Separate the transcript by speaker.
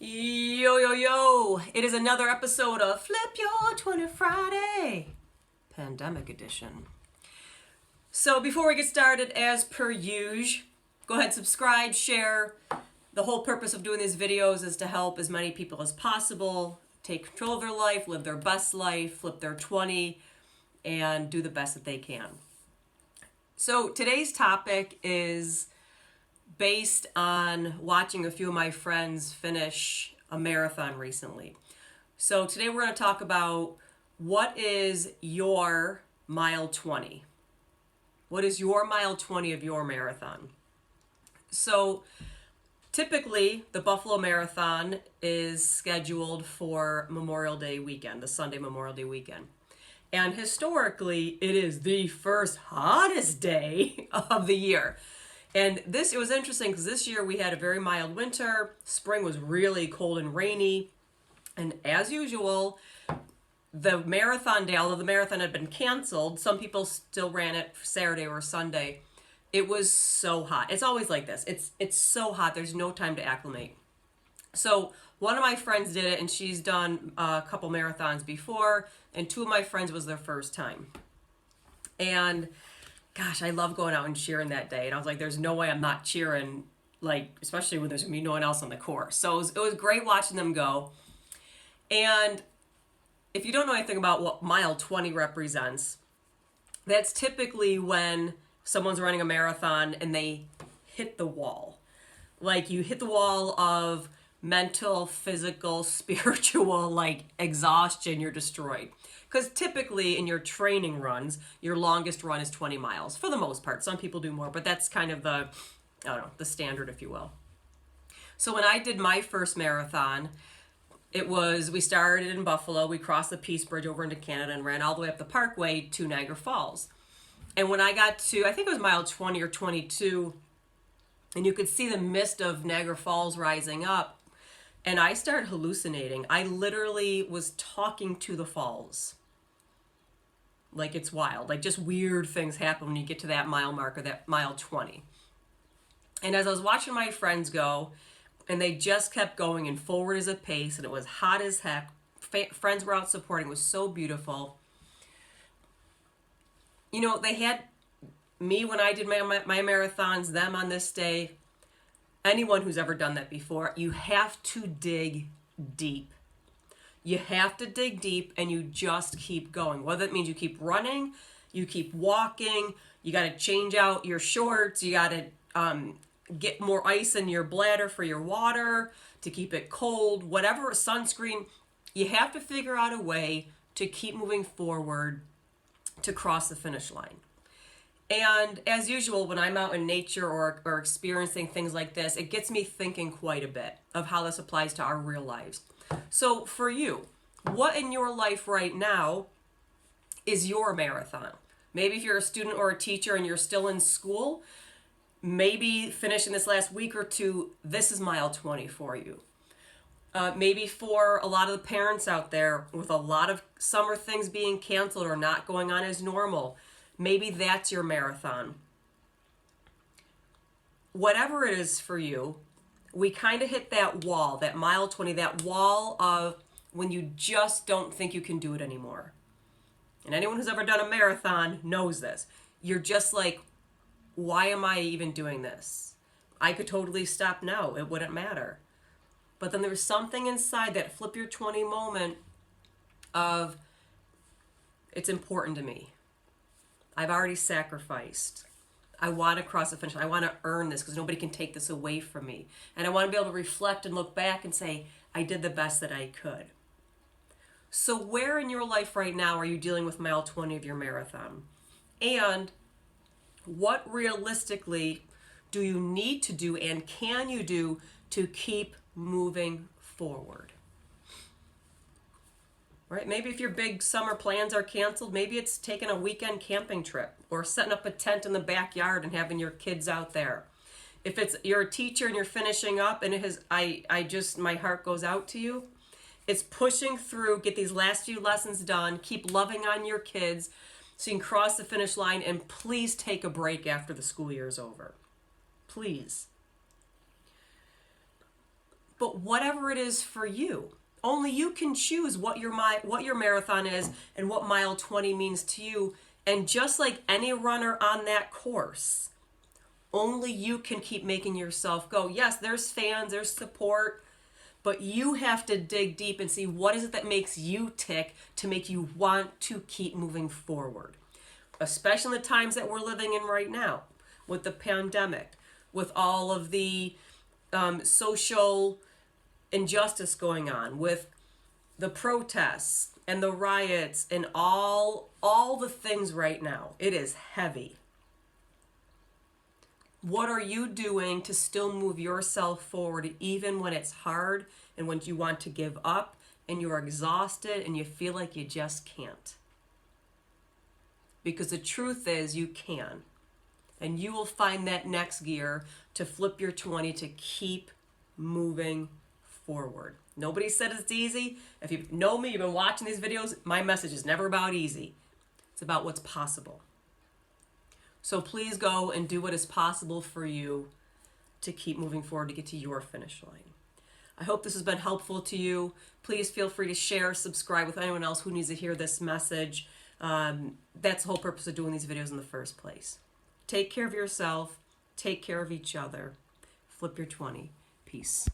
Speaker 1: Yo, yo, yo. It is another episode of Flip Your 20 Friday, Pandemic Edition. So before we get started, as per usual, go ahead, subscribe, share. The whole purpose of doing these videos is to help as many people as possible take control of their life, live their best life, flip their 20, and do the best that they can. So today's topic is based on watching a few of my friends finish a marathon recently. So today we're going to talk about what is your mile 20? What is your mile 20 of your marathon? So typically the Buffalo Marathon is scheduled for Memorial Day weekend, the Sunday Memorial Day weekend. And historically, it is the first hottest day of the year. And it was interesting because this year we had a very mild winter. Spring was really cold and rainy. And as usual, the marathon day, although the marathon had been canceled, some people still ran it Saturday or Sunday. It was so hot. It's always like this. It's so hot. There's no time to acclimate. So one of my friends did it, and she's done a couple marathons before, and two of my friends was their first time. And gosh, I love going out and cheering that day. And I was like, there's no way I'm not cheering, like, especially when there's going to be no one else on the course. So it was great watching them go. And if you don't know anything about what mile 20 represents, that's typically when someone's running a marathon and they hit the wall. Like, you hit the wall of mental, physical, spiritual, like, exhaustion, you're destroyed. Because typically in your training runs, your longest run is 20 miles for the most part. Some people do more, but that's kind of the standard, if you will. So when I did my first marathon, we started in Buffalo, we crossed the Peace Bridge over into Canada and ran all the way up the Parkway to Niagara Falls. And when I got to, I think it was mile 20 or 22, and you could see the mist of Niagara Falls rising up, and I started hallucinating. I literally was talking to the falls. Like, it's wild. Like, just weird things happen when you get to that mile marker, that mile 20. And as I was watching my friends go, and they just kept going and forward as a pace, and it was hot as heck. Friends were out supporting. It was so beautiful. You know, they had me when I did my marathons, them on this day. Anyone who's ever done that before, you have to dig deep. You have to dig deep, and you just keep going. Whether it means you keep running, you keep walking, you got to change out your shorts, you got to get more ice in your bladder for your water to keep it cold, whatever, sunscreen. You have to figure out a way to keep moving forward to cross the finish line. And as usual, when I'm out in nature or experiencing things like this, it gets me thinking quite a bit of how this applies to our real lives. So for you, what in your life right now is your marathon? Maybe if you're a student or a teacher and you're still in school, maybe finishing this last week or two, this is mile 20 for you. Maybe for a lot of the parents out there with a lot of summer things being canceled or not going on as normal, maybe that's your marathon. Whatever it is for you, we kind of hit that wall, that mile 20, that wall of when you just don't think you can do it anymore. And anyone who's ever done a marathon knows this. You're just like, why am I even doing this? I could totally stop now. It wouldn't matter. But then there's something inside that flip your 20 moment of, it's important to me. I've already sacrificed. I want to cross the finish line. I want to earn this because nobody can take this away from me. And I want to be able to reflect and look back and say, I did the best that I could. So where in your life right now are you dealing with mile 20 of your marathon? And what realistically do you need to do and can you do to keep moving forward? Right? Maybe if your big summer plans are canceled, maybe it's taking a weekend camping trip or setting up a tent in the backyard and having your kids out there. If you're a teacher and you're finishing up and my heart goes out to you, it's pushing through, get these last few lessons done, keep loving on your kids so you can cross the finish line, and please take a break after the school year is over. Please. But but whatever it is for you. Only you can choose what your marathon is and what mile 20 means to you. And just like any runner on that course, only you can keep making yourself go. Yes, there's fans, there's support, but you have to dig deep and see what is it that makes you tick to make you want to keep moving forward. Especially in the times that we're living in right now, with the pandemic, with all of the social injustice going on, with the protests and the riots and all the things right now. It is heavy. What are you doing to still move yourself forward even when it's hard and when you want to give up and you're exhausted and you feel like you just can't? Because the truth is you can. And you will find that next gear to flip your 20 to keep moving forward. Nobody said it's easy. If you know me, you've been watching these videos, my message is never about easy. It's about what's possible. So please go and do what is possible for you to keep moving forward to get to your finish line. I hope this has been helpful to you. Please feel free to share, subscribe with anyone else who needs to hear this message. That's the whole purpose of doing these videos in the first place. Take care of yourself. Take care of each other. Flip your 20. Peace.